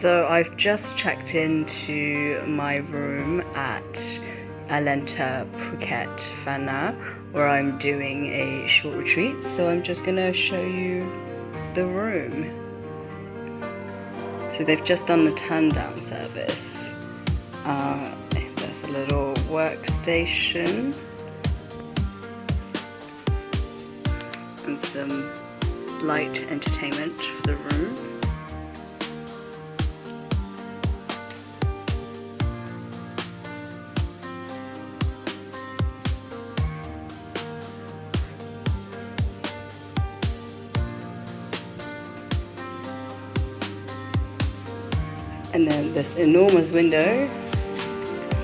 So I've just checked into my room at Aleenta Phuket, Phang Nga, where I'm doing a short retreat. So I'm just gonna show you the room. So they've just done the turn down service. There's a little workstation and some light entertainment for the room. And then this enormous window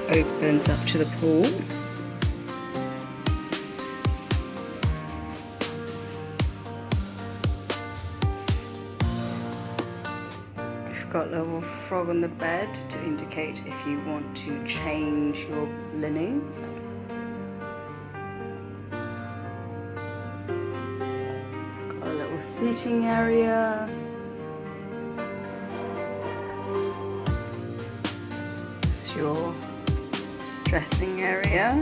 opens up to the pool. We've got a little frog on the bed to indicate if you want to change your linens. Got a little seating area. Your dressing area.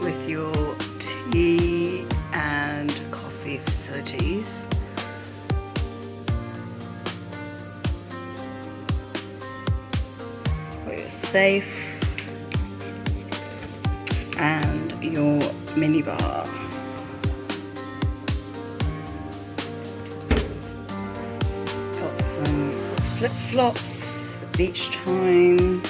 With your tea and coffee facilities. Got your safe and your mini bar. Some flip-flops for beach time,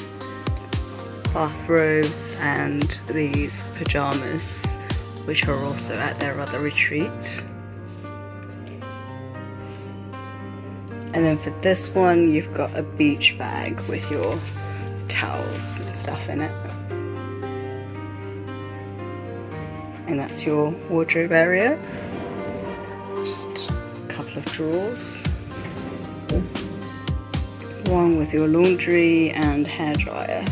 bathrobes, and these pajamas, which are also at their other retreat. And then for this one, you've got a beach bag with your towels and stuff in it. And that's your wardrobe area. Just a couple of drawers. One with your laundry and hairdryer.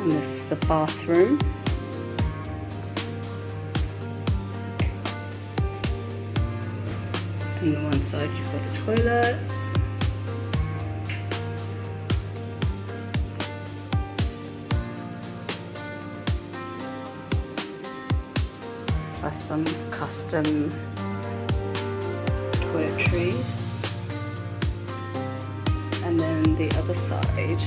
And this is the bathroom. And on one side you've got the toilet. Plus some custom toiletries. And then the other side,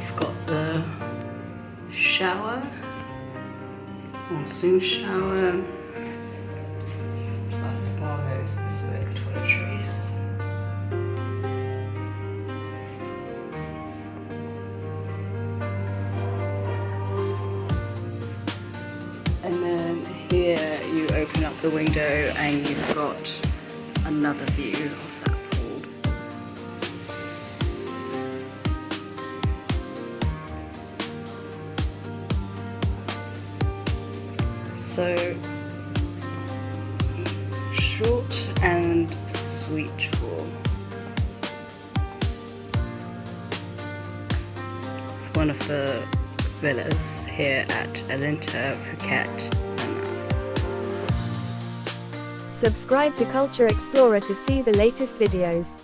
you've got the shower, monsoon shower, plus one of those specific toiletries. And then here you open up the window and you've got another view of that pool. So short and sweet pool. It's one of the villas here at Aleenta Phuket. Subscribe to Culture Explorer to see the latest videos.